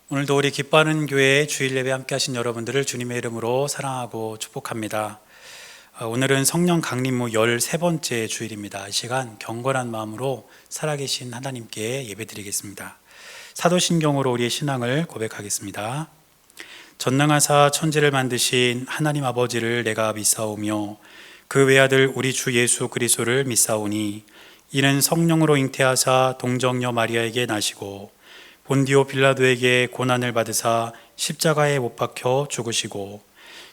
오늘도 우리 기뻐하는 교회 주일 예배 함께 하신 여러분들을 주님의 이름으로 사랑하고 축복합니다. 오늘은 성령 강림후 13번째 주일입니다. 이 시간 경건한 마음으로 살아계신 하나님께 예배드리겠습니다. 사도신경으로 우리의 신앙을 고백하겠습니다. 전능하사 천지를 만드신 하나님 아버지를 내가 믿사오며 그 외아들 우리 주 예수 그리스도를 믿사오니 이는 성령으로 잉태하사 동정녀 마리아에게 나시고 본디오 빌라도에게 고난을 받으사 십자가에 못 박혀 죽으시고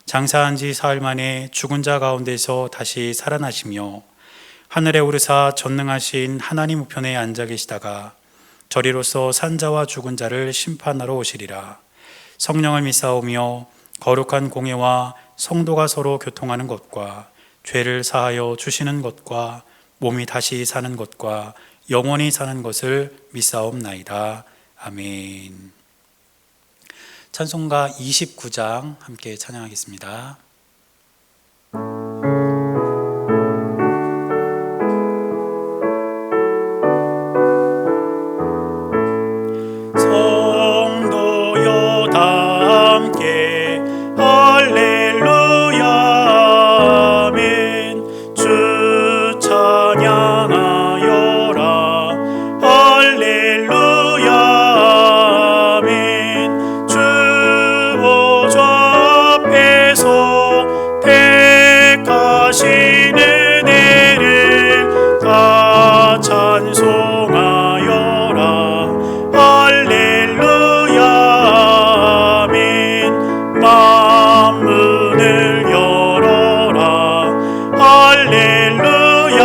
장사한 지 사흘 만에 죽은 자 가운데서 다시 살아나시며 하늘에 오르사 전능하신 하나님 우편에 앉아 계시다가 저리로서 산자와 죽은 자를 심판하러 오시리라. 성령을 믿사오며 거룩한 공예와 성도가 서로 교통하는 것과 죄를 사하여 주시는 것과 몸이 다시 사는 것과 영원히 사는 것을 믿사옵나이다. 아멘. 찬송가 29장 함께 찬양하겠습니다. 성도여 다 함께 할렐루야 아멘. 주 찬양하여라 할렐루야 아멘. 주 보좌 앞에서 택하신 은혜를 다 찬송하여라 할렐루야 아멘. 만문을 열어라 할렐루야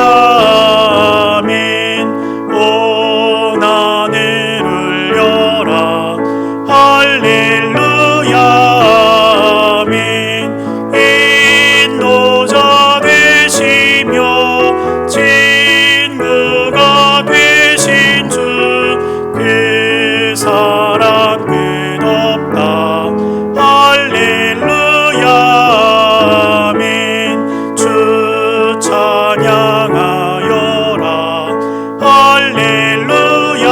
아멘. 온 하늘을 열라 할렐루야 아멘. 인도자 되시며 친구가 되신 주 그 사랑 끝없다 할렐루야 아멘. 주 찬양하여라 할렐루야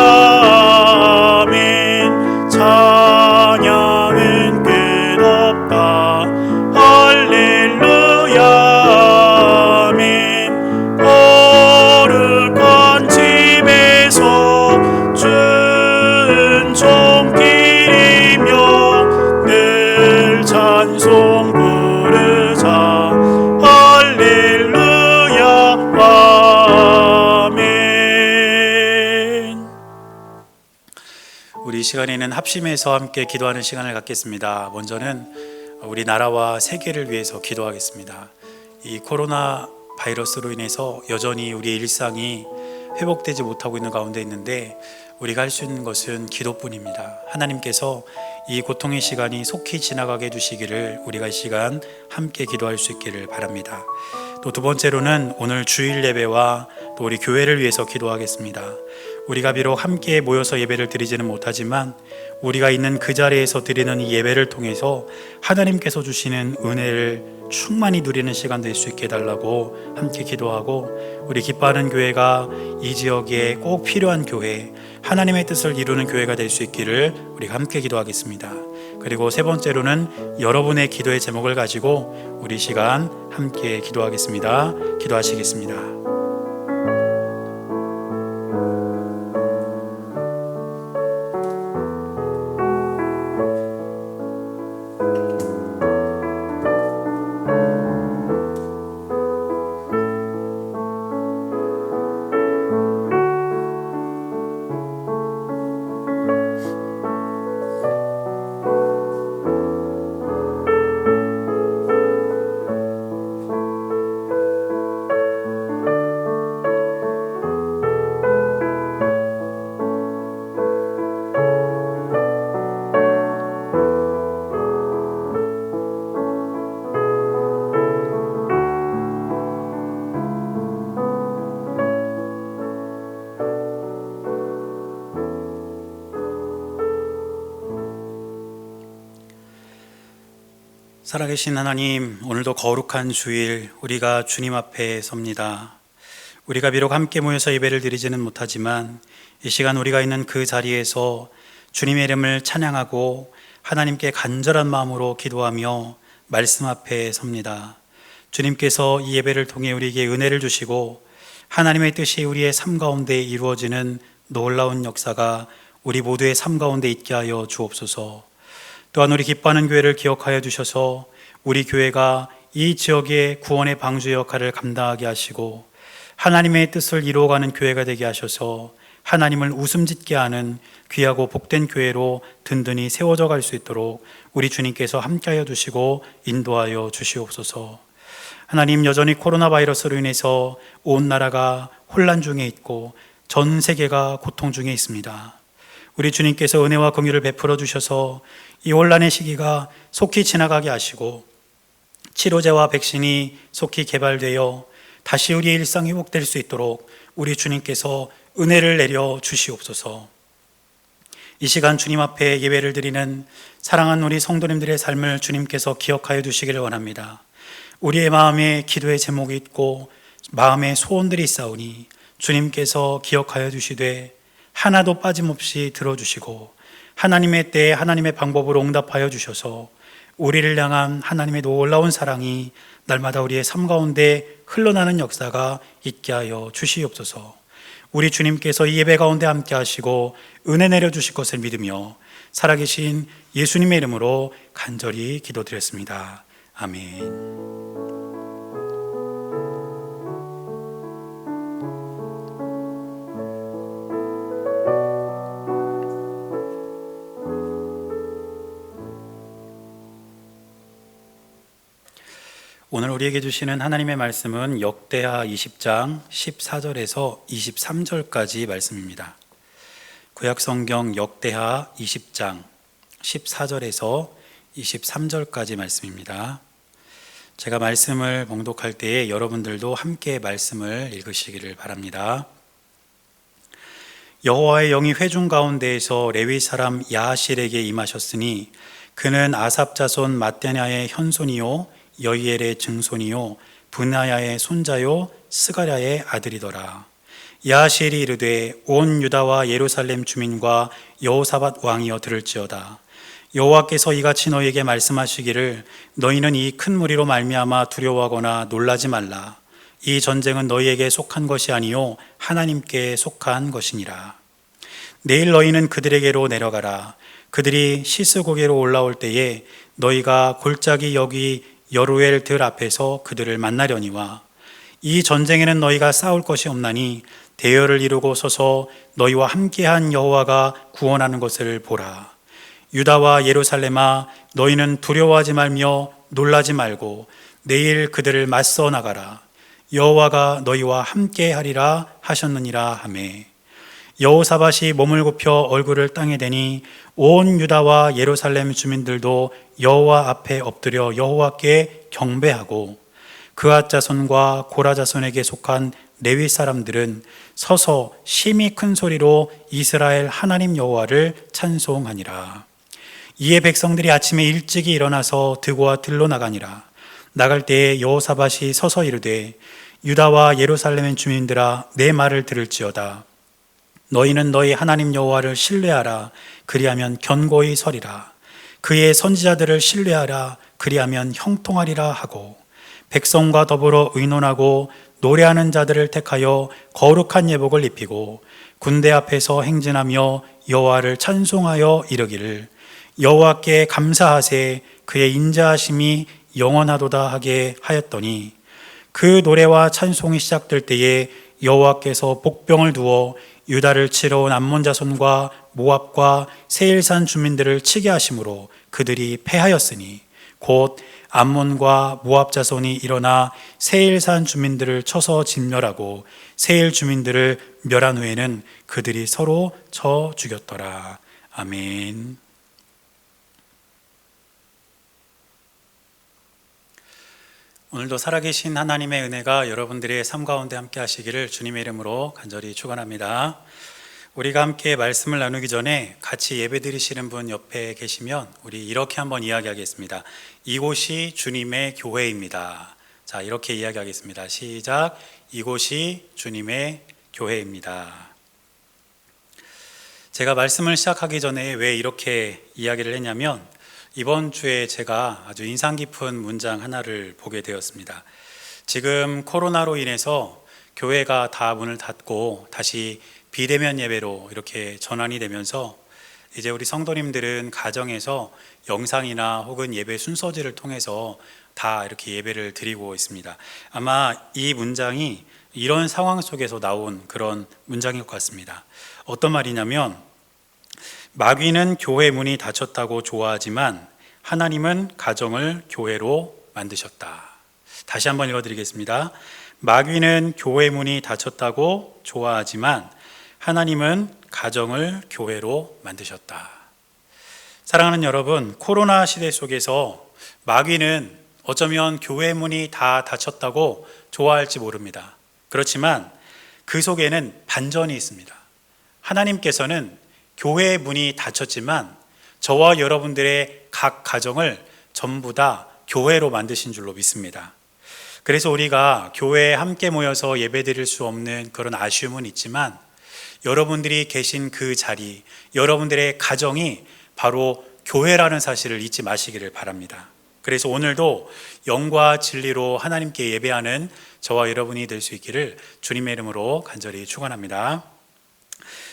아멘. 찬양은 끝없다 할렐루야 아멘. 거룩한 집에서 은총드리며 늘 찬송 부르자 할렐루야 아멘. 우리 이 시간에는 합심해서 함께 기도하는 시간을 갖겠습니다. 먼저는 우리 나라와 세계를 위해서 기도하겠습니다. 이 코로나 바이러스로 인해서 여전히 우리의 일상이 회복되지 못하고 있는 가운데 있는데 우리가 할 수 있는 것은 기도뿐입니다. 하나님께서 이 고통의 시간이 속히 지나가게 해주시기를 우리가 이 시간 함께 기도할 수 있기를 바랍니다. 또 두 번째로는 오늘 주일 예배와 또 우리 교회를 위해서 기도하겠습니다. 우리가 비록 함께 모여서 예배를 드리지는 못하지만 우리가 있는 그 자리에서 드리는 이 예배를 통해서 하나님께서 주시는 은혜를 충만히 누리는 시간 될 수 있게 해달라고 함께 기도하고, 우리 기뻐하는 교회가 이 지역에 꼭 필요한 교회, 하나님의 뜻을 이루는 교회가 될 수 있기를 우리가 함께 기도하겠습니다. 그리고 세 번째로는 여러분의 기도의 제목을 가지고 우리 시간 함께 기도하겠습니다. 기도하시겠습니다. 살아계신 하나님, 오늘도 거룩한 주일 우리가 주님 앞에 섭니다. 우리가 비록 함께 모여서 예배를 드리지는 못하지만 이 시간 우리가 있는 그 자리에서 주님의 이름을 찬양하고 하나님께 간절한 마음으로 기도하며 말씀 앞에 섭니다. 주님께서 이 예배를 통해 우리에게 은혜를 주시고 하나님의 뜻이 우리의 삶 가운데 이루어지는 놀라운 역사가 우리 모두의 삶 가운데 있게 하여 주옵소서. 또한 우리 기뻐하는 교회를 기억하여 주셔서 우리 교회가 이 지역의 구원의 방주 역할을 감당하게 하시고 하나님의 뜻을 이루어가는 교회가 되게 하셔서 하나님을 웃음짓게 하는 귀하고 복된 교회로 든든히 세워져 갈 수 있도록 우리 주님께서 함께하여 주시고 인도하여 주시옵소서. 하나님, 여전히 코로나 바이러스로 인해서 온 나라가 혼란 중에 있고 전 세계가 고통 중에 있습니다. 우리 주님께서 은혜와 긍휼을 베풀어 주셔서 이 혼란의 시기가 속히 지나가게 하시고 치료제와 백신이 속히 개발되어 다시 우리의 일상이 회복될 수 있도록 우리 주님께서 은혜를 내려 주시옵소서. 이 시간 주님 앞에 예배를 드리는 사랑하는 우리 성도님들의 삶을 주님께서 기억하여 주시기를 원합니다. 우리의 마음에 기도의 제목이 있고 마음에 소원들이 있사오니 주님께서 기억하여 주시되 하나도 빠짐없이 들어주시고 하나님의 때에 하나님의 방법으로 응답하여 주셔서 우리를 향한 하나님의 놀라운 사랑이 날마다 우리의 삶 가운데 흘러나는 역사가 있게 하여 주시옵소서. 우리 주님께서 이 예배 가운데 함께 하시고 은혜 내려주실 것을 믿으며 살아계신 예수님의 이름으로 간절히 기도드렸습니다. 아멘. 오늘 우리에게 주시는 하나님의 말씀은 역대하 20장 14절에서 23절까지 말씀입니다. 구약성경 역대하 20장 14절에서 23절까지 말씀입니다. 제가 말씀을 봉독할 때에 여러분들도 함께 말씀을 읽으시기를 바랍니다. 여호와의 영이 회중 가운데에서 레위 사람 야하실에게 임하셨으니 그는 아삽 자손 matthe냐의 현손이요 여이엘의 증손이요 브나야의 손자요 스가랴의 아들이더라. 야하실이 이르되 온 유다와 예루살렘 주민과 여호사밧 왕이여 들을지어다. 여호와께서 이같이 너희에게 말씀하시기를 너희는 이 큰 무리로 말미암아 두려워하거나 놀라지 말라. 이 전쟁은 너희에게 속한 것이 아니요 하나님께 속한 것이니라. 내일 너희는 그들에게로 내려가라. 그들이 시스고개로 올라올 때에 너희가 골짜기 여기 여루엘 들 앞에서 그들을 만나려니와 이 전쟁에는 너희가 싸울 것이 없나니 대열을 이루고 서서 너희와 함께한 여호와가 구원하는 것을 보라. 유다와 예루살렘아 너희는 두려워하지 말며 놀라지 말고 내일 그들을 맞서 나가라. 여호와가 너희와 함께하리라 하셨느니라 하매 여호사밧이 몸을 굽혀 얼굴을 땅에 대니 온 유다와 예루살렘 주민들도 여호와 앞에 엎드려 여호와께 경배하고 그앗 자손과 고라 자손에게 속한 레위 사람들은 서서 심히 큰 소리로 이스라엘 하나님 여호와를 찬송하니라. 이에 백성들이 아침에 일찍이 일어나서 드고와 들로 나가니라. 나갈 때에 여호사밧이 서서 이르되 유다와 예루살렘의 주민들아 내 말을 들을지어다. 너희는 너희 하나님 여호와를 신뢰하라. 그리하면 견고히 서리라. 그의 선지자들을 신뢰하라. 그리하면 형통하리라 하고 백성과 더불어 의논하고 노래하는 자들을 택하여 거룩한 예복을 입히고 군대 앞에서 행진하며 여호와를 찬송하여 이르기를 여호와께 감사하세 그의 인자하심이 영원하도다 하게 하였더니 그 노래와 찬송이 시작될 때에 여호와께서 복병을 두어 유다를 치러 온 암몬 자손과 모압과 세일산 주민들을 치게 하심으로 그들이 패하였으니 곧 암몬과 모압 자손이 일어나 세일산 주민들을 쳐서 진멸하고 세일 주민들을 멸한 후에는 그들이 서로 쳐 죽였더라. 아멘. 오늘도 살아계신 하나님의 은혜가 여러분들의 삶 가운데 함께 하시기를 주님의 이름으로 간절히 축원합니다. 우리가 함께 말씀을 나누기 전에 같이 예배 드리시는 분 옆에 계시면 우리 이렇게 한번 이야기하겠습니다. 이곳이 주님의 교회입니다. 자, 이렇게 이야기하겠습니다. 시작. 이곳이 주님의 교회입니다. 제가 말씀을 시작하기 전에 왜 이렇게 이야기를 했냐면 이번 주에 제가 아주 인상 깊은 문장 하나를 보게 되었습니다. 지금 코로나로 인해서 교회가 다 문을 닫고 다시 비대면 예배로 이렇게 전환이 되면서 이제 우리 성도님들은 가정에서 영상이나 혹은 예배 순서지를 통해서 다 이렇게 예배를 드리고 있습니다. 아마 이 문장이 이런 상황 속에서 나온 그런 문장일 것 같습니다. 어떤 말이냐면 마귀는 교회 문이 닫혔다고 좋아하지만 하나님은 가정을 교회로 만드셨다. 다시 한번 읽어드리겠습니다. 마귀는 교회 문이 닫혔다고 좋아하지만 하나님은 가정을 교회로 만드셨다. 사랑하는 여러분, 코로나 시대 속에서 마귀는 어쩌면 교회 문이 다 닫혔다고 좋아할지 모릅니다. 그렇지만 그 속에는 반전이 있습니다. 하나님께서는 교회의 문이 닫혔지만 저와 여러분들의 각 가정을 전부 다 교회로 만드신 줄로 믿습니다. 그래서 우리가 교회에 함께 모여서 예배드릴 수 없는 그런 아쉬움은 있지만 여러분들이 계신 그 자리, 여러분들의 가정이 바로 교회라는 사실을 잊지 마시기를 바랍니다. 그래서 오늘도 영과 진리로 하나님께 예배하는 저와 여러분이 될 수 있기를 주님의 이름으로 간절히 축원합니다.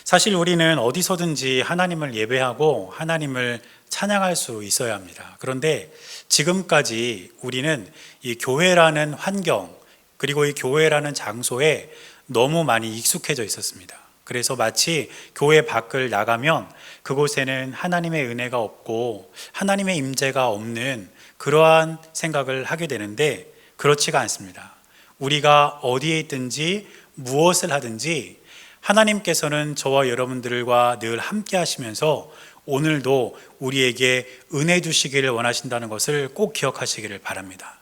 사실 우리는 어디서든지 하나님을 예배하고 하나님을 찬양할 수 있어야 합니다. 그런데 지금까지 우리는 이 교회라는 환경 그리고 이 교회라는 장소에 너무 많이 익숙해져 있었습니다. 그래서 마치 교회 밖을 나가면 그곳에는 하나님의 은혜가 없고 하나님의 임재가 없는 그러한 생각을 하게 되는데 그렇지가 않습니다. 우리가 어디에 있든지 무엇을 하든지 하나님께서는 저와 여러분들과 늘 함께 하시면서 오늘도 우리에게 은혜 주시기를 원하신다는 것을 꼭 기억하시기를 바랍니다.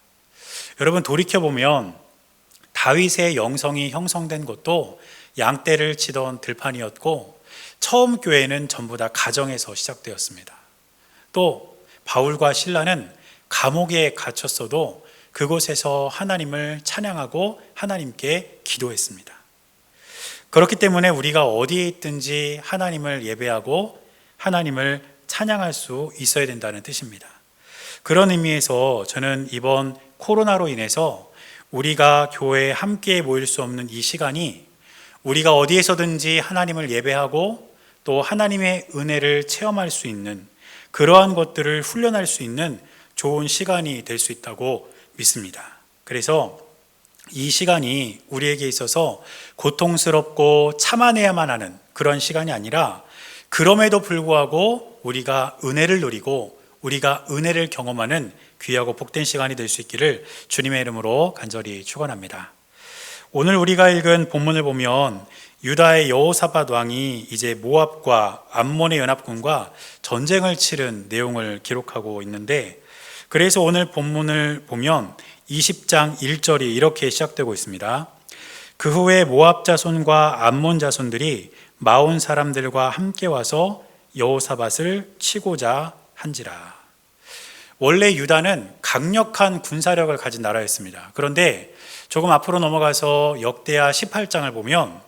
여러분 돌이켜보면 다윗의 영성이 형성된 것도 양떼를 치던 들판이었고 처음 교회는 전부 다 가정에서 시작되었습니다. 또 바울과 실라는 감옥에 갇혔어도 그곳에서 하나님을 찬양하고 하나님께 기도했습니다. 그렇기 때문에 우리가 어디에 있든지 하나님을 예배하고 하나님을 찬양할 수 있어야 된다는 뜻입니다. 그런 의미에서 저는 이번 코로나로 인해서 우리가 교회에 함께 모일 수 없는 이 시간이 우리가 어디에서든지 하나님을 예배하고 또 하나님의 은혜를 체험할 수 있는 그러한 것들을 훈련할 수 있는 좋은 시간이 될 수 있다고 믿습니다. 그래서 이 시간이 우리에게 있어서 고통스럽고 참아내야만 하는 그런 시간이 아니라 그럼에도 불구하고 우리가 은혜를 누리고 우리가 은혜를 경험하는 귀하고 복된 시간이 될 수 있기를 주님의 이름으로 간절히 축원합니다. 오늘 우리가 읽은 본문을 보면 유다의 여호사밧 왕이 이제 모압과 암몬의 연합군과 전쟁을 치른 내용을 기록하고 있는데 그래서 오늘 본문을 보면 20장 1절이 이렇게 시작되고 있습니다. 그 후에 모압 자손과 암몬 자손들이 마온 사람들과 함께 와서 여호사밧을 치고자 한지라. 원래 유다는 강력한 군사력을 가진 나라였습니다. 그런데 조금 앞으로 넘어가서 역대하 18장을 보면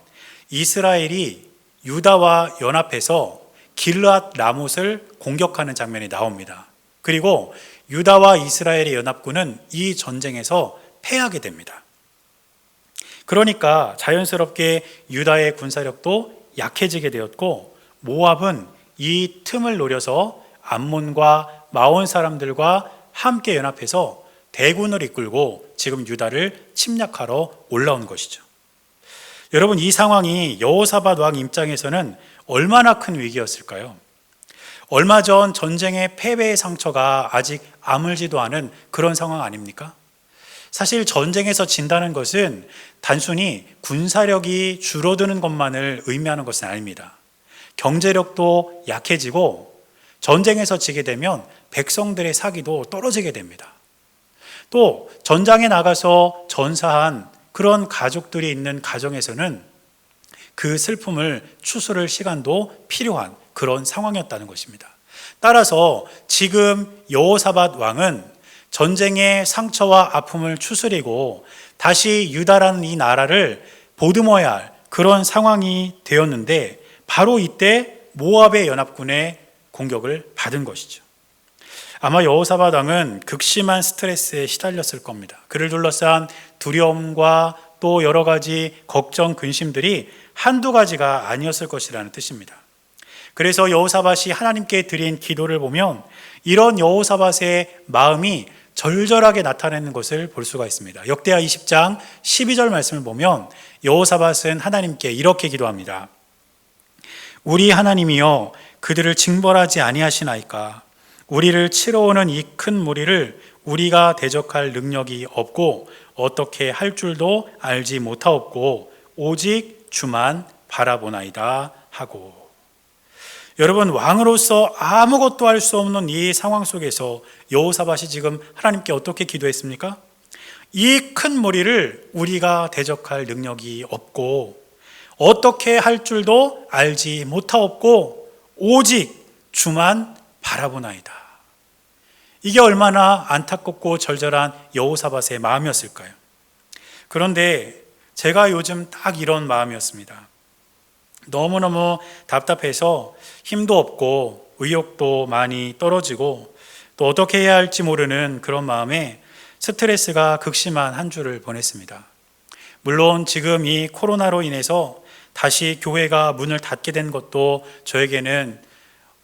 이스라엘이 유다와 연합해서 길르앗 라못을 공격하는 장면이 나옵니다. 그리고 유다와 이스라엘의 연합군은 이 전쟁에서 패하게 됩니다. 그러니까 자연스럽게 유다의 군사력도 약해지게 되었고 모압은 이 틈을 노려서 암몬과 마온 사람들과 함께 연합해서 대군을 이끌고 지금 유다를 침략하러 올라온 것이죠. 여러분 이 상황이 여호사밧 왕 입장에서는 얼마나 큰 위기였을까요? 얼마 전 전쟁의 패배의 상처가 아직 아물지도 않은 그런 상황 아닙니까? 사실 전쟁에서 진다는 것은 단순히 군사력이 줄어드는 것만을 의미하는 것은 아닙니다. 경제력도 약해지고 전쟁에서 지게 되면 백성들의 사기도 떨어지게 됩니다. 또 전장에 나가서 전사한 그런 가족들이 있는 가정에서는 그 슬픔을 추스를 시간도 필요한 그런 상황이었다는 것입니다. 따라서 지금 여호사밧 왕은 전쟁의 상처와 아픔을 추스리고 다시 유다라는 이 나라를 보듬어야 할 그런 상황이 되었는데 바로 이때 모압의 연합군의 공격을 받은 것이죠. 아마 여호사밧 왕은 극심한 스트레스에 시달렸을 겁니다. 그를 둘러싼 두려움과 또 여러 가지 걱정, 근심들이 한두 가지가 아니었을 것이라는 뜻입니다. 그래서 여호사밧이 하나님께 드린 기도를 보면 이런 여호사밧의 마음이 절절하게 나타내는 것을 볼 수가 있습니다. 역대하 20장 12절 말씀을 보면 여호사밧은 하나님께 이렇게 기도합니다. 우리 하나님이여 그들을 징벌하지 아니하시나이까. 우리를 치러 오는 이 큰 무리를 우리가 대적할 능력이 없고 어떻게 할 줄도 알지 못하옵고 오직 주만 바라보나이다 하고. 여러분, 왕으로서 아무것도 할 수 없는 이 상황 속에서 여호사밧이 지금 하나님께 어떻게 기도했습니까? 이 큰 무리를 우리가 대적할 능력이 없고 어떻게 할 줄도 알지 못하옵고 오직 주만 바라보나이다. 이게 얼마나 안타깝고 절절한 여호사밧의 마음이었을까요? 그런데 제가 요즘 딱 이런 마음이었습니다. 너무너무 답답해서 힘도 없고 의욕도 많이 떨어지고 또 어떻게 해야 할지 모르는 그런 마음에 스트레스가 극심한 한 주를 보냈습니다. 물론 지금 이 코로나로 인해서 다시 교회가 문을 닫게 된 것도 저에게는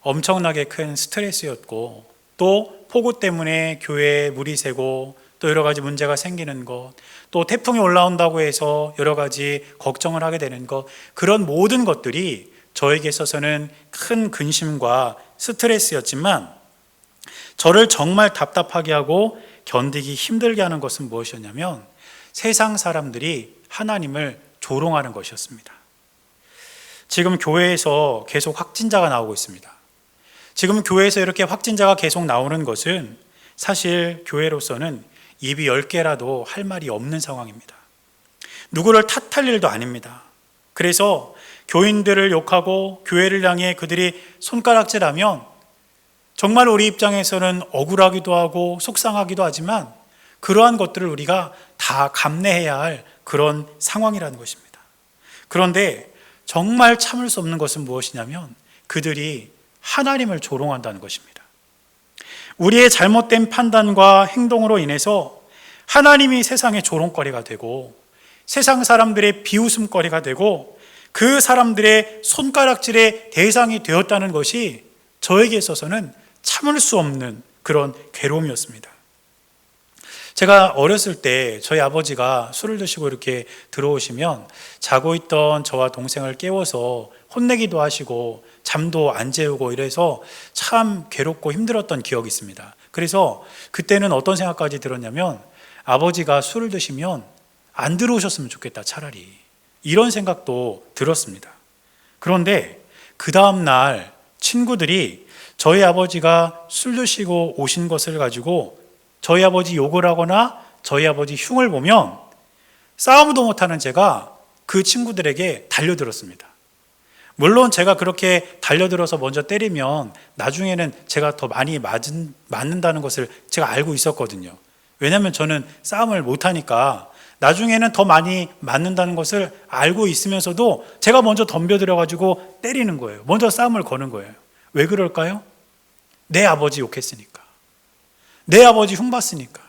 엄청나게 큰 스트레스였고 또 폭우 때문에 교회에 물이 새고 또 여러 가지 문제가 생기는 것, 또 태풍이 올라온다고 해서 여러 가지 걱정을 하게 되는 것, 그런 모든 것들이 저에게 있어서는 큰 근심과 스트레스였지만 저를 정말 답답하게 하고 견디기 힘들게 하는 것은 무엇이었냐면 세상 사람들이 하나님을 조롱하는 것이었습니다. 지금 교회에서 계속 확진자가 나오고 있습니다. 지금 교회에서 이렇게 확진자가 계속 나오는 것은 사실 교회로서는 입이 10개라도 할 말이 없는 상황입니다. 누구를 탓할 일도 아닙니다. 그래서 교인들을 욕하고 교회를 향해 그들이 손가락질하면 정말 우리 입장에서는 억울하기도 하고 속상하기도 하지만 그러한 것들을 우리가 다 감내해야 할 그런 상황이라는 것입니다. 그런데 정말 참을 수 없는 것은 무엇이냐면 그들이 하나님을 조롱한다는 것입니다. 우리의 잘못된 판단과 행동으로 인해서 하나님이 세상의 조롱거리가 되고 세상 사람들의 비웃음거리가 되고 그 사람들의 손가락질의 대상이 되었다는 것이 저에게 있어서는 참을 수 없는 그런 괴로움이었습니다. 제가 어렸을 때 저희 아버지가 술을 드시고 이렇게 들어오시면 자고 있던 저와 동생을 깨워서 혼내기도 하시고 잠도 안 재우고 이래서 참 괴롭고 힘들었던 기억이 있습니다. 그래서 그때는 어떤 생각까지 들었냐면 아버지가 술을 드시면 안 들어오셨으면 좋겠다, 차라리. 이런 생각도 들었습니다. 그런데 그 다음 날 친구들이 저희 아버지가 술 드시고 오신 것을 가지고 저희 아버지 욕을 하거나 저희 아버지 흉을 보면 싸움도 못하는 제가 그 친구들에게 달려들었습니다. 물론 제가 그렇게 달려들어서 먼저 때리면 나중에는 제가 더 많이 맞는다는 것을 제가 알고 있었거든요. 왜냐하면 저는 싸움을 못하니까 나중에는 더 많이 맞는다는 것을 알고 있으면서도 제가 먼저 덤벼들어가지고 때리는 거예요. 먼저 싸움을 거는 거예요. 왜 그럴까요? 내 아버지 욕했으니까. 내 아버지 흉봤으니까.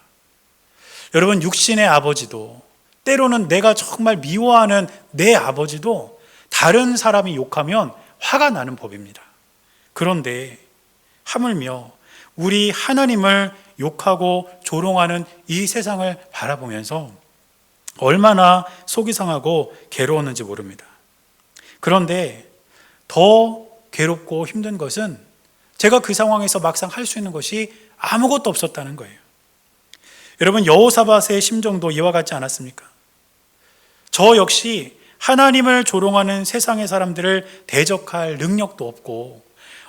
여러분, 육신의 아버지도 때로는 내가 정말 미워하는 내 아버지도 다른 사람이 욕하면 화가 나는 법입니다. 그런데 하물며 우리 하나님을 욕하고 조롱하는 이 세상을 바라보면서 얼마나 속이 상하고 괴로웠는지 모릅니다. 그런데 더 괴롭고 힘든 것은 제가 그 상황에서 막상 할 수 있는 것이 아무것도 없었다는 거예요. 여러분, 여호사밧의 심정도 이와 같지 않았습니까? 저 역시 하나님을 조롱하는 세상의 사람들을 대적할 능력도 없고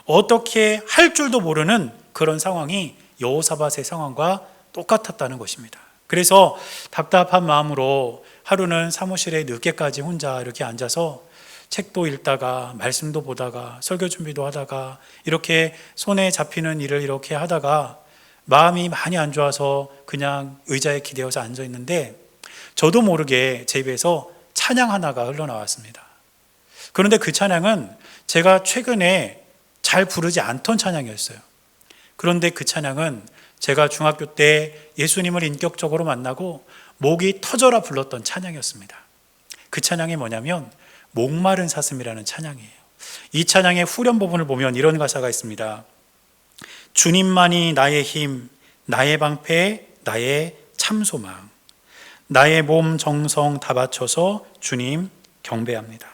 어떻게 할 줄도 모르는 그런 상황이 여호사밧의 상황과 똑같았다는 것입니다. 그래서 답답한 마음으로 하루는 사무실에 늦게까지 혼자 이렇게 앉아서 책도 읽다가 말씀도 보다가 설교 준비도 하다가 이렇게 손에 잡히는 일을 이렇게 하다가 마음이 많이 안 좋아서 그냥 의자에 기대어서 앉아 있는데 저도 모르게 제 입에서 찬양 하나가 흘러나왔습니다. 그런데 그 찬양은 제가 최근에 잘 부르지 않던 찬양이었어요. 그런데 그 찬양은 제가 중학교 때 예수님을 인격적으로 만나고 목이 터져라 불렀던 찬양이었습니다. 그 찬양이 뭐냐면 목마른 사슴이라는 찬양이에요. 이 찬양의 후렴 부분을 보면 이런 가사가 있습니다. 주님만이 나의 힘, 나의 방패, 나의 참소망. 나의 몸 정성 다 바쳐서 주님 경배합니다.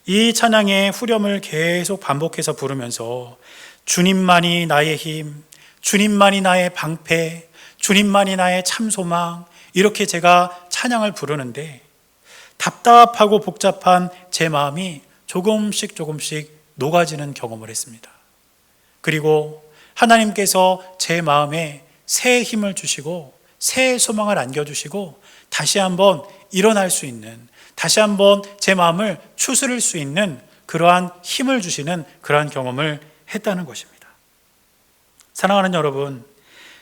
이 찬양의 후렴을 계속 반복해서 부르면서 주님만이 나의 힘, 주님만이 나의 방패, 주님만이 나의 참소망, 이렇게 제가 찬양을 부르는데 답답하고 복잡한 제 마음이 조금씩 녹아지는 경험을 했습니다. 그리고 하나님께서 제 마음에 새 힘을 주시고 새 소망을 안겨주시고 다시 한번 일어날 수 있는, 다시 한번 제 마음을 추스릴 수 있는 그러한 힘을 주시는 그러한 경험을 했다는 것입니다. 사랑하는 여러분,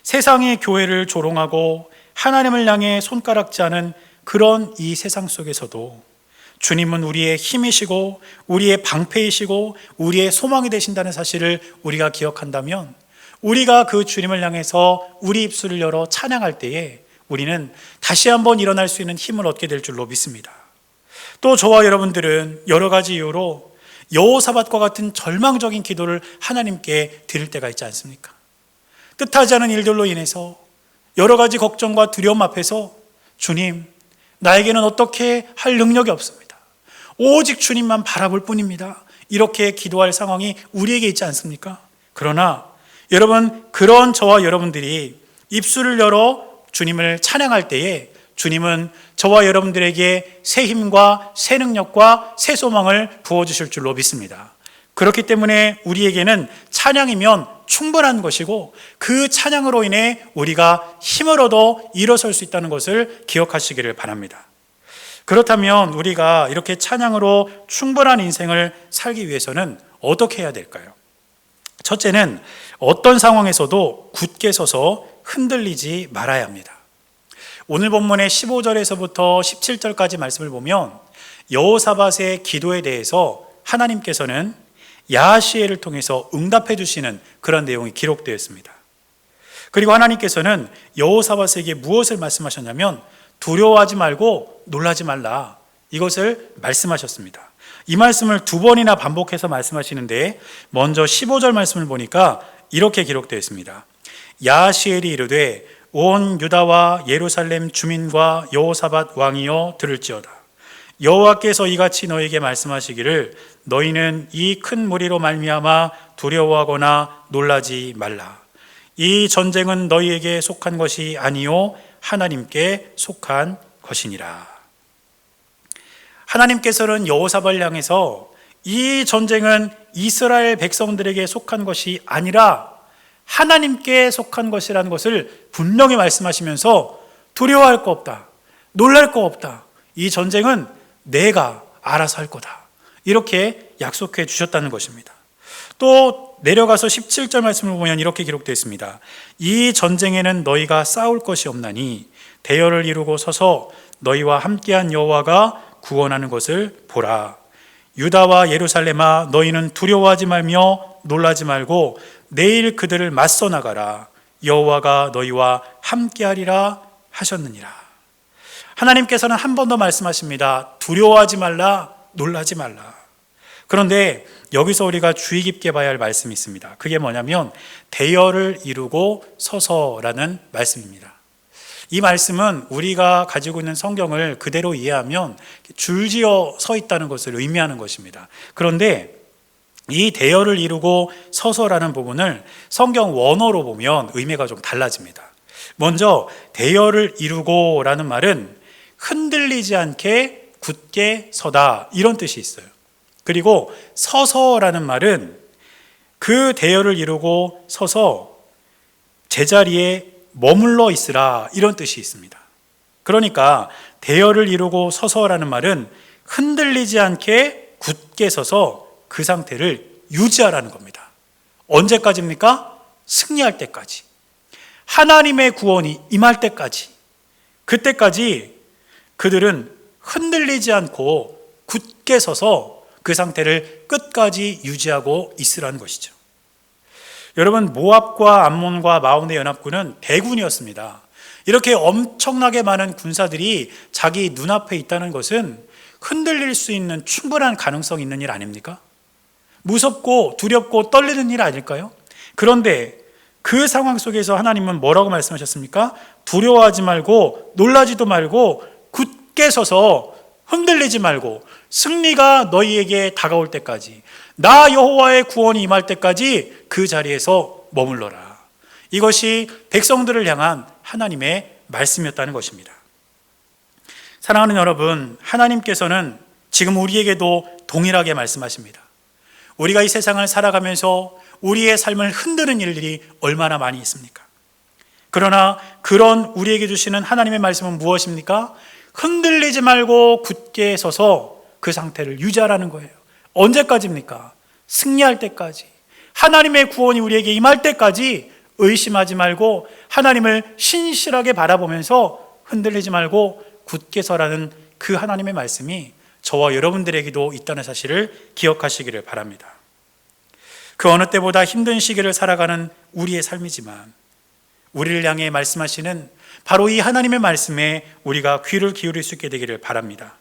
세상의 교회를 조롱하고 하나님을 향해 손가락질하는 그런 이 세상 속에서도 주님은 우리의 힘이시고 우리의 방패이시고 우리의 소망이 되신다는 사실을 우리가 기억한다면, 우리가 그 주님을 향해서 우리 입술을 열어 찬양할 때에 우리는 다시 한번 일어날 수 있는 힘을 얻게 될 줄로 믿습니다. 또 저와 여러분들은 여러 가지 이유로 여호사밧과 같은 절망적인 기도를 하나님께 드릴 때가 있지 않습니까? 뜻하지 않은 일들로 인해서 여러 가지 걱정과 두려움 앞에서 주님, 나에게는 어떻게 할 능력이 없습니다. 오직 주님만 바라볼 뿐입니다. 이렇게 기도할 상황이 우리에게 있지 않습니까? 그러나 여러분, 그런 저와 여러분들이 입술을 열어 주님을 찬양할 때에 주님은 저와 여러분들에게 새 힘과 새 능력과 새 소망을 부어주실 줄로 믿습니다. 그렇기 때문에 우리에게는 찬양이면 충분한 것이고 그 찬양으로 인해 우리가 힘을 얻어 일어설 수 있다는 것을 기억하시기를 바랍니다. 그렇다면 우리가 이렇게 찬양으로 충분한 인생을 살기 위해서는 어떻게 해야 될까요? 첫째는 어떤 상황에서도 굳게 서서 흔들리지 말아야 합니다. 오늘 본문의 15절에서부터 17절까지 말씀을 보면 여호사밧의 기도에 대해서 하나님께서는 야하시엘을 통해서 응답해 주시는 그런 내용이 기록되어 있습니다. 그리고 하나님께서는 여호사밧에게 무엇을 말씀하셨냐면 두려워하지 말고 놀라지 말라, 이것을 말씀하셨습니다. 이 말씀을 두 번이나 반복해서 말씀하시는데 먼저 15절 말씀을 보니까 이렇게 기록되어 있습니다. 야하시엘이 이르되 온 유다와 예루살렘 주민과 여호사밧 왕이여 들을지어다. 여호와께서 이같이 너에게 말씀하시기를 너희는 이 큰 무리로 말미암아 두려워하거나 놀라지 말라. 이 전쟁은 너희에게 속한 것이 아니요 하나님께 속한 것이니라. 하나님께서는 여호사밧을 향해서 이 전쟁은 이스라엘 백성들에게 속한 것이 아니라 하나님께 속한 것이라는 것을 분명히 말씀하시면서 두려워할 거 없다, 놀랄 거 없다, 이 전쟁은 내가 알아서 할 거다, 이렇게 약속해 주셨다는 것입니다. 또 내려가서 17절 말씀을 보면 이렇게 기록되어 있습니다. 이 전쟁에는 너희가 싸울 것이 없나니 대열을 이루고 서서 너희와 함께한 여호와가 구원하는 것을 보라. 유다와 예루살렘아 너희는 두려워하지 말며 놀라지 말고 내일 그들을 맞서 나가라. 여호와가 너희와 함께하리라 하셨느니라. 하나님께서는 한 번 더 말씀하십니다. 두려워하지 말라, 놀라지 말라. 그런데 여기서 우리가 주의 깊게 봐야 할 말씀이 있습니다. 그게 뭐냐면 대열을 이루고 서서라는 말씀입니다. 이 말씀은 우리가 가지고 있는 성경을 그대로 이해하면 줄지어 서 있다는 것을 의미하는 것입니다. 그런데 이 대열을 이루고 서서라는 부분을 성경 원어로 보면 의미가 좀 달라집니다. 먼저 대열을 이루고라는 말은 흔들리지 않게 굳게 서다, 이런 뜻이 있어요. 그리고 서서라는 말은 그 대열을 이루고 서서 제자리에 머물러 있으라, 이런 뜻이 있습니다. 그러니까 대열을 이루고 서서라는 말은 흔들리지 않게 굳게 서서 그 상태를 유지하라는 겁니다. 언제까지입니까? 승리할 때까지, 하나님의 구원이 임할 때까지, 그때까지 그들은 흔들리지 않고 굳게 서서 그 상태를 끝까지 유지하고 있으라는 것이죠. 여러분, 모압과 암몬과 마온의 연합군은 대군이었습니다. 이렇게 엄청나게 많은 군사들이 자기 눈앞에 있다는 것은 흔들릴 수 있는 충분한 가능성이 있는 일 아닙니까? 무섭고 두렵고 떨리는 일 아닐까요? 그런데 그 상황 속에서 하나님은 뭐라고 말씀하셨습니까? 두려워하지 말고 놀라지도 말고 굳게 서서 흔들리지 말고 승리가 너희에게 다가올 때까지, 나 여호와의 구원이 임할 때까지 그 자리에서 머물러라. 이것이 백성들을 향한 하나님의 말씀이었다는 것입니다. 사랑하는 여러분, 하나님께서는 지금 우리에게도 동일하게 말씀하십니다. 우리가 이 세상을 살아가면서 우리의 삶을 흔드는 일들이 얼마나 많이 있습니까? 그러나 그런 우리에게 주시는 하나님의 말씀은 무엇입니까? 흔들리지 말고 굳게 서서 그 상태를 유지하라는 거예요. 언제까지입니까? 승리할 때까지, 하나님의 구원이 우리에게 임할 때까지 의심하지 말고 하나님을 신실하게 바라보면서 흔들리지 말고 굳게 서라는 그 하나님의 말씀이 저와 여러분들에게도 있다는 사실을 기억하시기를 바랍니다. 그 어느 때보다 힘든 시기를 살아가는 우리의 삶이지만 우리를 향해 말씀하시는 바로 이 하나님의 말씀에 우리가 귀를 기울일 수 있게 되기를 바랍니다.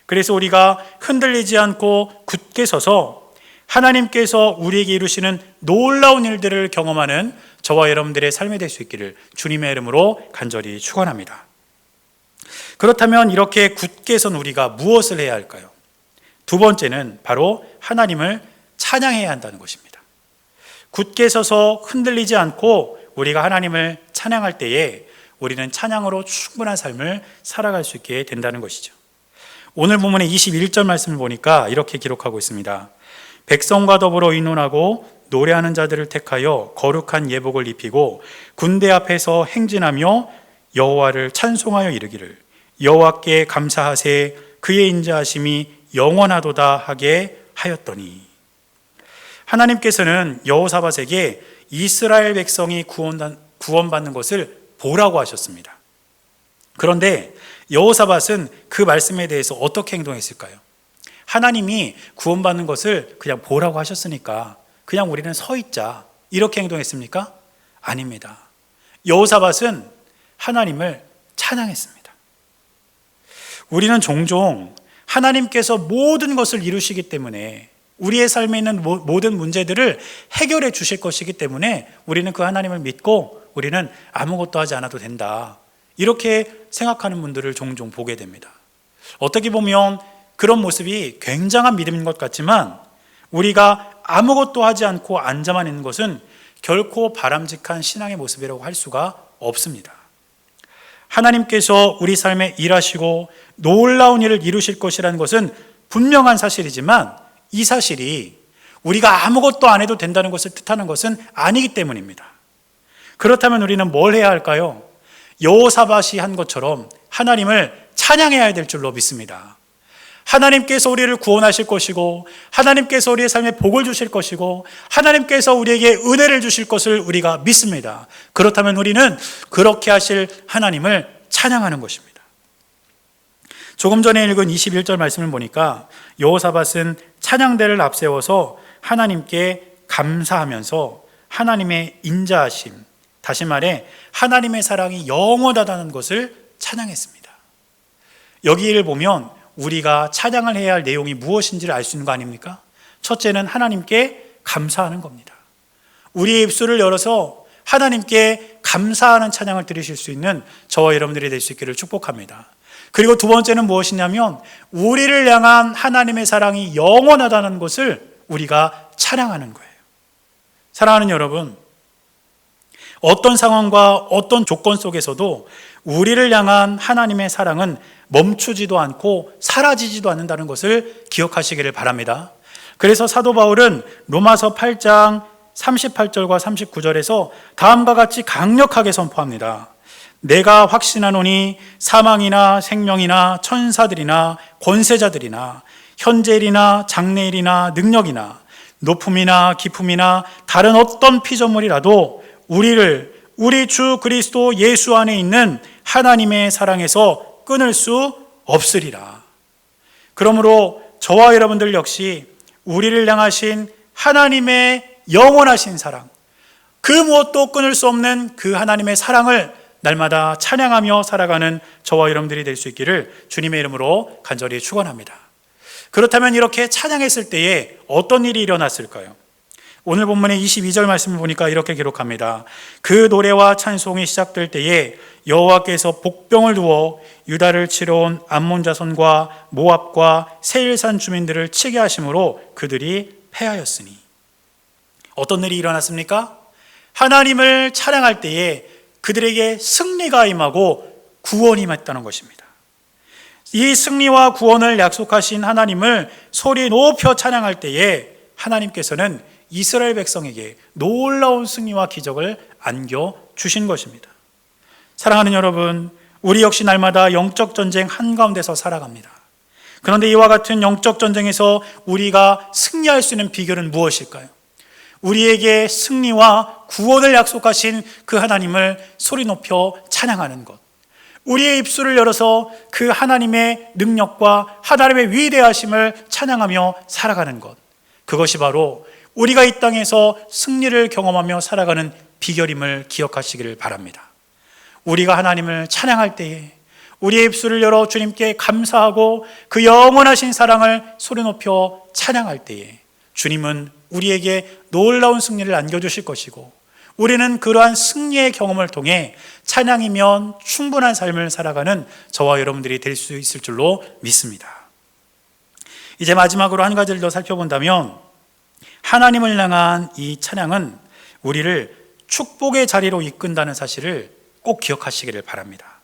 그래서 우리가 흔들리지 않고 굳게 서서 하나님께서 우리에게 이루시는 놀라운 일들을 경험하는 저와 여러분들의 삶이 될 수 있기를 주님의 이름으로 간절히 축원합니다. 그렇다면 이렇게 굳게 선 우리가 무엇을 해야 할까요? 두 번째는 바로 하나님을 찬양해야 한다는 것입니다. 굳게 서서 흔들리지 않고 우리가 하나님을 찬양할 때에 우리는 찬양으로 충분한 삶을 살아갈 수 있게 된다는 것이죠. 오늘 본문의 21절 말씀을 보니까 이렇게 기록하고 있습니다. 백성과 더불어 의논하고 노래하는 자들을 택하여 거룩한 예복을 입히고 군대 앞에서 행진하며 여호와를 찬송하여 이르기를 여호와께 감사하세 그의 인자하심이 영원하도다 하게 하였더니, 하나님께서는 여호사밧에게 이스라엘 백성이 구원받는 것을 보라고 하셨습니다. 그런데 여호사밧은 그 말씀에 대해서 어떻게 행동했을까요? 하나님이 구원받는 것을 그냥 보라고 하셨으니까 그냥 우리는 서 있자, 이렇게 행동했습니까? 아닙니다. 여호사밧은 하나님을 찬양했습니다. 우리는 종종 하나님께서 모든 것을 이루시기 때문에, 우리의 삶에 있는 모든 문제들을 해결해 주실 것이기 때문에 우리는 그 하나님을 믿고 우리는 아무것도 하지 않아도 된다, 이렇게 생각하는 분들을 종종 보게 됩니다. 어떻게 보면 그런 모습이 굉장한 믿음인 것 같지만 우리가 아무것도 하지 않고 앉아만 있는 것은 결코 바람직한 신앙의 모습이라고 할 수가 없습니다. 하나님께서 우리 삶에 일하시고 놀라운 일을 이루실 것이라는 것은 분명한 사실이지만 이 사실이 우리가 아무것도 안 해도 된다는 것을 뜻하는 것은 아니기 때문입니다. 그렇다면 우리는 뭘 해야 할까요? 여호사밧이 한 것처럼 하나님을 찬양해야 될 줄로 믿습니다. 하나님께서 우리를 구원하실 것이고 하나님께서 우리의 삶에 복을 주실 것이고 하나님께서 우리에게 은혜를 주실 것을 우리가 믿습니다. 그렇다면 우리는 그렇게 하실 하나님을 찬양하는 것입니다. 조금 전에 읽은 21절 말씀을 보니까 여호사밧은 찬양대를 앞세워서 하나님께 감사하면서 하나님의 인자하심, 다시 말해 하나님의 사랑이 영원하다는 것을 찬양했습니다. 여기를 보면 우리가 찬양을 해야 할 내용이 무엇인지를 알 수 있는 거 아닙니까? 첫째는 하나님께 감사하는 겁니다. 우리의 입술을 열어서 하나님께 감사하는 찬양을 드리실 수 있는 저와 여러분들이 될 수 있기를 축복합니다. 그리고 두 번째는 무엇이냐면 우리를 향한 하나님의 사랑이 영원하다는 것을 우리가 찬양하는 거예요. 사랑하는 여러분, 어떤 상황과 어떤 조건 속에서도 우리를 향한 하나님의 사랑은 멈추지도 않고 사라지지도 않는다는 것을 기억하시기를 바랍니다. 그래서 사도 바울은 로마서 8장 38절과 39절에서 다음과 같이 강력하게 선포합니다. 내가 확신하노니 사망이나 생명이나 천사들이나 권세자들이나 현재일이나 장래일이나 능력이나 높음이나 깊음이나 다른 어떤 피조물이라도 우리를 우리 주 그리스도 예수 안에 있는 하나님의 사랑에서 끊을 수 없으리라. 그러므로 저와 여러분들 역시 우리를 향하신 하나님의 영원하신 사랑, 그 무엇도 끊을 수 없는 그 하나님의 사랑을 날마다 찬양하며 살아가는 저와 여러분들이 될 수 있기를 주님의 이름으로 간절히 축원합니다. 그렇다면 이렇게 찬양했을 때에 어떤 일이 일어났을까요? 오늘 본문의 22절 말씀을 보니까 이렇게 기록합니다. 그 노래와 찬송이 시작될 때에 여호와께서 복병을 두어 유다를 치러 온 암몬 자손과 모압과 세일산 주민들을 치게 하심으로 그들이 패하였으니. 어떤 일이 일어났습니까? 하나님을 찬양할 때에 그들에게 승리가 임하고 구원이 임했다는 것입니다. 이 승리와 구원을 약속하신 하나님을 소리 높여 찬양할 때에 하나님께서는 이스라엘 백성에게 놀라운 승리와 기적을 안겨주신 것입니다. 사랑하는 여러분, 우리 역시 날마다 영적 전쟁 한가운데서 살아갑니다. 그런데 이와 같은 영적 전쟁에서 우리가 승리할 수 있는 비결은 무엇일까요? 우리에게 승리와 구원을 약속하신 그 하나님을 소리 높여 찬양하는 것, 우리의 입술을 열어서 그 하나님의 능력과 하나님의 위대하심을 찬양하며 살아가는 것, 그것이 바로 우리가 이 땅에서 승리를 경험하며 살아가는 비결임을 기억하시기를 바랍니다. 우리가 하나님을 찬양할 때에 우리의 입술을 열어 주님께 감사하고 그 영원하신 사랑을 소리 높여 찬양할 때에 주님은 우리에게 놀라운 승리를 안겨주실 것이고, 우리는 그러한 승리의 경험을 통해 찬양이면 충분한 삶을 살아가는 저와 여러분들이 될 수 있을 줄로 믿습니다. 이제 마지막으로 한 가지를 더 살펴본다면, 하나님을 향한 이 찬양은 우리를 축복의 자리로 이끈다는 사실을 꼭 기억하시기를 바랍니다.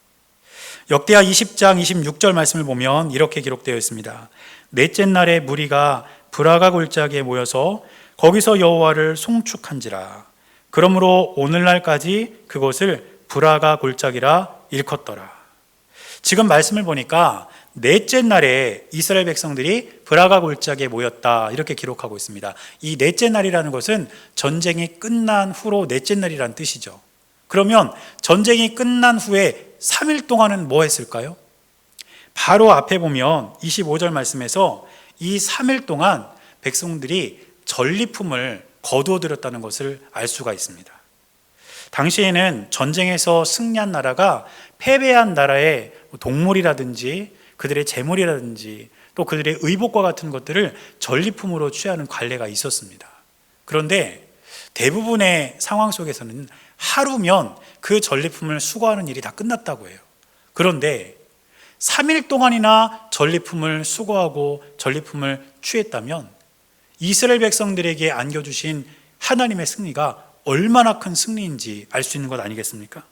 역대하 20장 26절 말씀을 보면 이렇게 기록되어 있습니다. 넷째 날에 무리가 브라가 골짜기에 모여서 거기서 여호와를 송축한지라. 그러므로 오늘날까지 그곳을 브라가 골짜기라 일컫더라. 지금 말씀을 보니까 넷째 날에 이스라엘 백성들이 브라가 골짜기에 모였다, 이렇게 기록하고 있습니다. 이 넷째 날이라는 것은 전쟁이 끝난 후로 넷째 날이라는 뜻이죠. 그러면 전쟁이 끝난 후에 3일 동안은 뭐 했을까요? 바로 앞에 보면 25절 말씀에서 이 3일 동안 백성들이 전리품을 거두어들였다는 것을 알 수가 있습니다. 당시에는 전쟁에서 승리한 나라가 패배한 나라의 동물이라든지 그들의 재물이라든지 또 그들의 의복과 같은 것들을 전리품으로 취하는 관례가 있었습니다. 그런데 대부분의 상황 속에서는 하루면 그 전리품을 수거하는 일이 다 끝났다고 해요. 그런데 3일 동안이나 전리품을 수거하고 전리품을 취했다면 이스라엘 백성들에게 안겨주신 하나님의 승리가 얼마나 큰 승리인지 알 수 있는 것 아니겠습니까?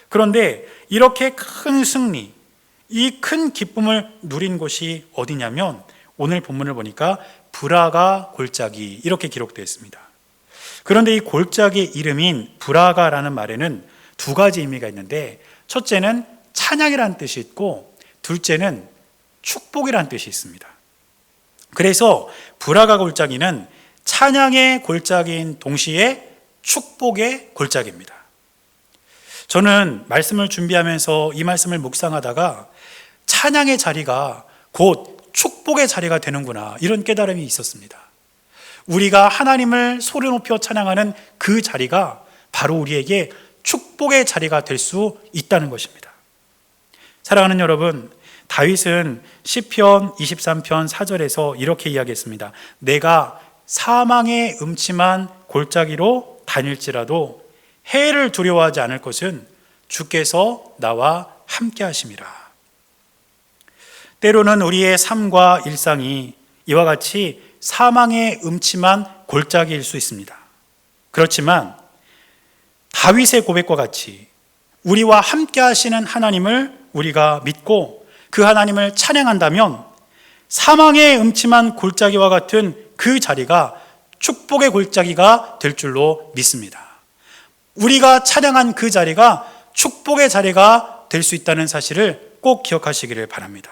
그런데 이렇게 큰 승리, 이 큰 기쁨을 누린 곳이 어디냐면 오늘 본문을 보니까 브라가 골짜기, 이렇게 기록되어 있습니다. 그런데 이 골짜기 이름인 브라가라는 말에는 두 가지 의미가 있는데, 첫째는 찬양이라는 뜻이 있고 둘째는 축복이라는 뜻이 있습니다. 그래서 브라가 골짜기는 찬양의 골짜기인 동시에 축복의 골짜기입니다. 저는 말씀을 준비하면서 이 말씀을 묵상하다가 찬양의 자리가 곧 축복의 자리가 되는구나, 이런 깨달음이 있었습니다. 우리가 하나님을 소리 높여 찬양하는 그 자리가 바로 우리에게 축복의 자리가 될 수 있다는 것입니다. 사랑하는 여러분, 다윗은 시편 23편 4절에서 이렇게 이야기했습니다. 내가 사망의 음침한 골짜기로 다닐지라도 해를 두려워하지 않을 것은 주께서 나와 함께 하심이라. 때로는 우리의 삶과 일상이 이와 같이 사망의 음침한 골짜기일 수 있습니다. 그렇지만 다윗의 고백과 같이 우리와 함께 하시는 하나님을 우리가 믿고 그 하나님을 찬양한다면 사망의 음침한 골짜기와 같은 그 자리가 축복의 골짜기가 될 줄로 믿습니다. 우리가 찬양한 그 자리가 축복의 자리가 될 수 있다는 사실을 꼭 기억하시기를 바랍니다.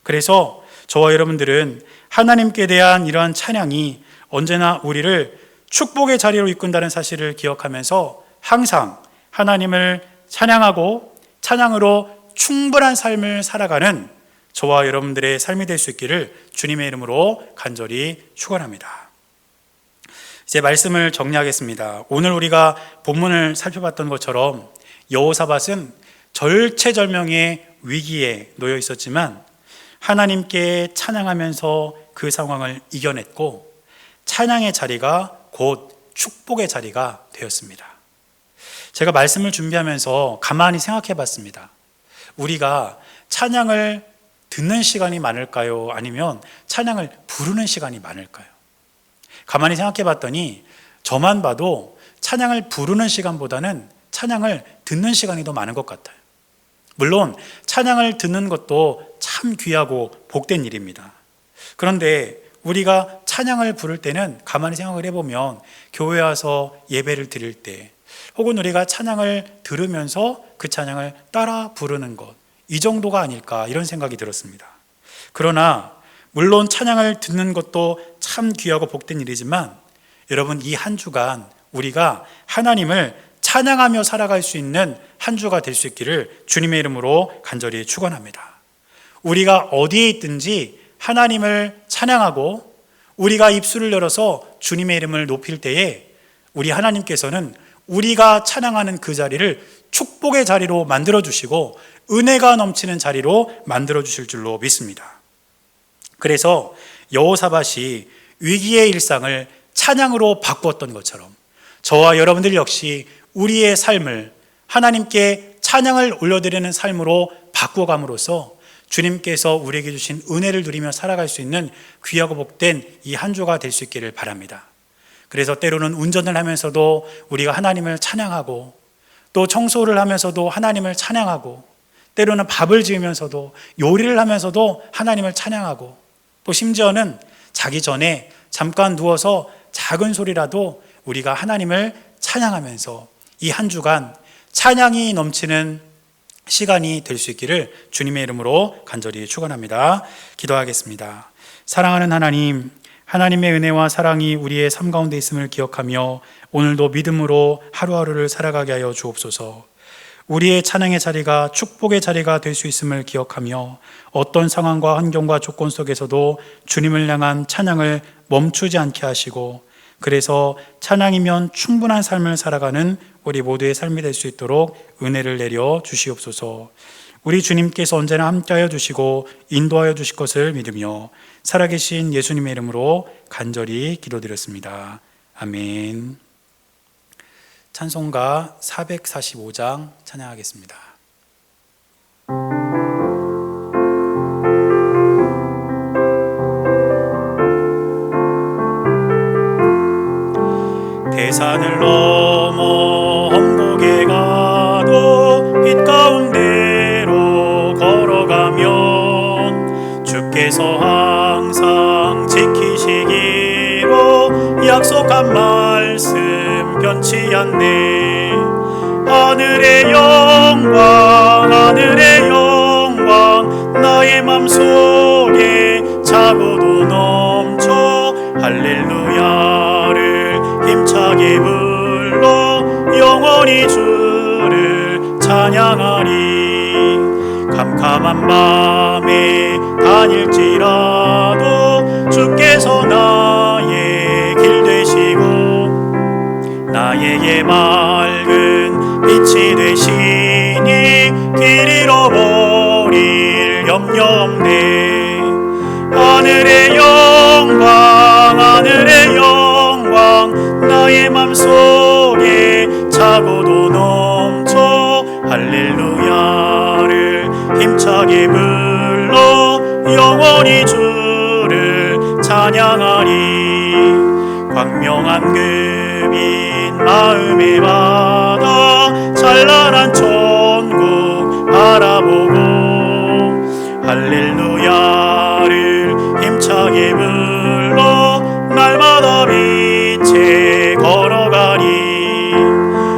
그래서 저와 여러분들은 하나님께 대한 이러한 찬양이 언제나 우리를 축복의 자리로 이끈다는 사실을 기억하면서 항상 하나님을 찬양하고 찬양으로 충분한 삶을 살아가는 저와 여러분들의 삶이 될 수 있기를 주님의 이름으로 간절히 축원합니다. 이제 말씀을 정리하겠습니다. 오늘 우리가 본문을 살펴봤던 것처럼 여호사밧은 절체절명의 위기에 놓여 있었지만 하나님께 찬양하면서 그 상황을 이겨냈고 찬양의 자리가 곧 축복의 자리가 되었습니다. 제가 말씀을 준비하면서 가만히 생각해 봤습니다. 우리가 찬양을 듣는 시간이 많을까요? 아니면 찬양을 부르는 시간이 많을까요? 가만히 생각해 봤더니 저만 봐도 찬양을 부르는 시간보다는 찬양을 듣는 시간이 더 많은 것 같아요. 물론 찬양을 듣는 것도 참 귀하고 복된 일입니다. 그런데 우리가 찬양을 부를 때는 가만히 생각을 해보면 교회 와서 예배를 드릴 때 혹은 우리가 찬양을 들으면서 그 찬양을 따라 부르는 것, 이 정도가 아닐까 이런 생각이 들었습니다. 그러나 물론 찬양을 듣는 것도 참 귀하고 복된 일이지만 여러분, 이 한 주간 우리가 하나님을 찬양하며 살아갈 수 있는 한 주가 될 수 있기를 주님의 이름으로 간절히 축원합니다. 우리가 어디에 있든지 하나님을 찬양하고 우리가 입술을 열어서 주님의 이름을 높일 때에 우리 하나님께서는 우리가 찬양하는 그 자리를 축복의 자리로 만들어 주시고 은혜가 넘치는 자리로 만들어 주실 줄로 믿습니다. 그래서 여호사밧이 위기의 일상을 찬양으로 바꾸었던 것처럼 저와 여러분들 역시 우리의 삶을 하나님께 찬양을 올려드리는 삶으로 바꾸어감으로써 주님께서 우리에게 주신 은혜를 누리며 살아갈 수 있는 귀하고 복된 이 한 주가 될 수 있기를 바랍니다. 그래서 때로는 운전을 하면서도 우리가 하나님을 찬양하고 또 청소를 하면서도 하나님을 찬양하고 때로는 밥을 지으면서도 요리를 하면서도 하나님을 찬양하고 또 심지어는 자기 전에 잠깐 누워서 작은 소리라도 우리가 하나님을 찬양하면서 이 한 주간 찬양이 넘치는 시간이 될 수 있기를 주님의 이름으로 간절히 축원합니다. 기도하겠습니다. 사랑하는 하나님, 하나님의 은혜와 사랑이 우리의 삶 가운데 있음을 기억하며 오늘도 믿음으로 하루하루를 살아가게 하여 주옵소서. 우리의 찬양의 자리가 축복의 자리가 될 수 있음을 기억하며 어떤 상황과 환경과 조건 속에서도 주님을 향한 찬양을 멈추지 않게 하시고 그래서 찬양이면 충분한 삶을 살아가는 우리 모두의 삶이 될 수 있도록 은혜를 내려 주시옵소서. 우리 주님께서 언제나 함께하여 주시고 인도하여 주실 것을 믿으며 살아계신 예수님의 이름으로 간절히 기도드렸습니다. 아멘. 찬송가 445장 찬양하겠습니다. 대산을 넘어 험곡에 가도 빛 가운데로 걸어가면 주께서 항상 지키시기로 약속한 말씀 변치 않네. 하늘의 영광 하늘의 영광 나의 맘속에 차고도 넘쳐 할렐루야를 힘차게 불러 영원히 주를 찬양하리. 캄캄한 밤에 다닐지라도 주께서 나의 길 되시고 나에게 맑은 빛이 되시니 길 잃어버릴 염려 없네. 하늘의 영광 하늘의 영광 나의 맘속에 차고도 넘쳐 할렐루야를 힘차게 불러 영원히 주를 찬양하리. 광명한 금인 마음의 바다 찬란한 천국 바라보고 할렐루야를 힘차게 불러 날마다 빛에 걸어가리.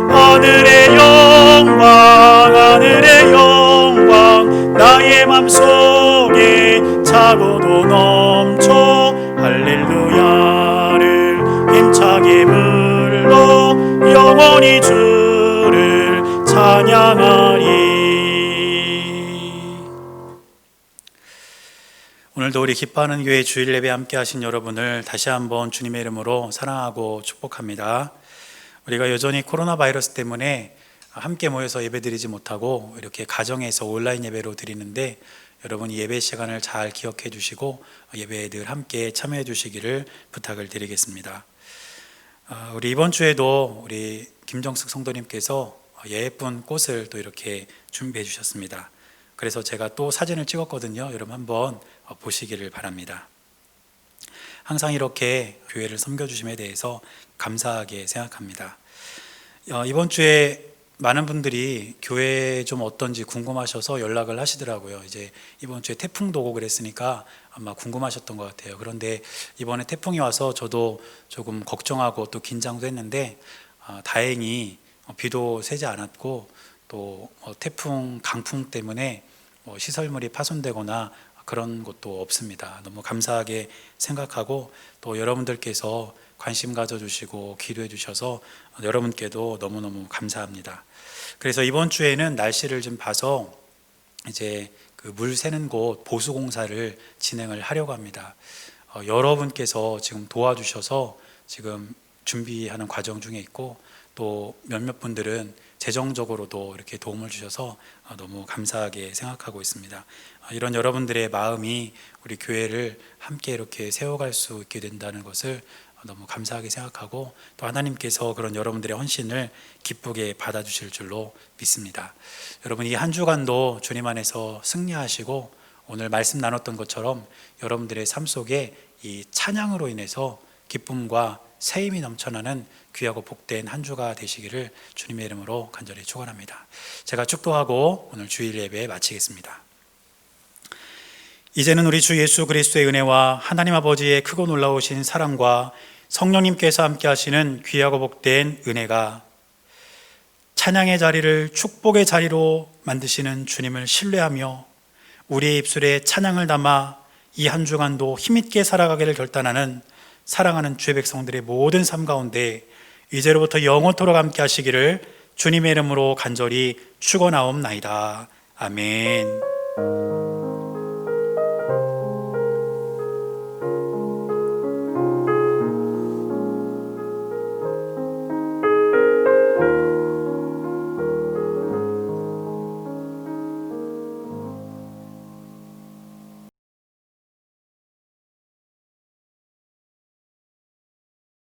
하늘의 영광 하늘의 영광 나의 맘속에 차고도 넘쳐 할렐루야를 힘차게 불러 영원히 주를 찬양하리. 오늘도 우리 기뻐하는 교회 주일 예배 함께 하신 여러분을 다시 한번 주님의 이름으로 사랑하고 축복합니다. 우리가 여전히 코로나 바이러스 때문에 함께 모여서 예배드리지 못하고 이렇게 가정에서 온라인 예배로 드리는데, 여러분 이 예배 시간을 잘 기억해 주시고 예배에 늘 함께 참여해 주시기를 부탁을 드리겠습니다. 우리 이번 주에도 우리 김정숙 성도님께서 예쁜 꽃을 또 이렇게 준비해 주셨습니다. 그래서 제가 또 사진을 찍었거든요. 여러분 한번 보시기를 바랍니다. 항상 이렇게 교회를 섬겨주심에 대해서 감사하게 생각합니다. 이번 주에 많은 분들이 교회 좀 어떤지 궁금하셔서 연락을 하시더라고요. 이제 이번 주에 태풍도 오고 그랬으니까 아마 궁금하셨던 것 같아요. 그런데 이번에 태풍이 와서 저도 조금 걱정하고 또 긴장도 했는데, 다행히 비도 새지 않았고 또 태풍 강풍 때문에 시설물이 파손되거나 그런 것도 없습니다. 너무 감사하게 생각하고 또 여러분들께서 관심 가져주시고 기도해 주셔서 여러분께도 너무너무 감사합니다. 그래서 이번 주에는 날씨를 좀 봐서 이제 그 물 새는 곳 보수 공사를 진행을 하려고 합니다. 여러분께서 지금 도와주셔서 지금 준비하는 과정 중에 있고, 또 몇몇 분들은 재정적으로도 이렇게 도움을 주셔서 너무 감사하게 생각하고 있습니다. 이런 여러분들의 마음이 우리 교회를 함께 이렇게 세워갈 수 있게 된다는 것을 너무 감사하게 생각하고, 또 하나님께서 그런 여러분들의 헌신을 기쁘게 받아주실 줄로 믿습니다. 여러분 이 한 주간도 주님 안에서 승리하시고, 오늘 말씀 나눴던 것처럼 여러분들의 삶 속에 이 찬양으로 인해서 기쁨과 새 힘이 넘쳐나는 귀하고 복된 한 주가 되시기를 주님의 이름으로 간절히 축원합니다. 제가 축도하고 오늘 주일 예배 마치겠습니다. 이제는 우리 주 예수 그리스도의 은혜와 하나님 아버지의 크고 놀라우신 사랑과 성령님께서 함께 하시는 귀하고 복된 은혜가, 찬양의 자리를 축복의 자리로 만드시는 주님을 신뢰하며 우리의 입술에 찬양을 담아 이 한 주간도 힘있게 살아가기를 결단하는 사랑하는 주의 백성들의 모든 삶 가운데 이제로부터 영원토록 함께 하시기를 주님의 이름으로 간절히 축원하옵나이다. 아멘.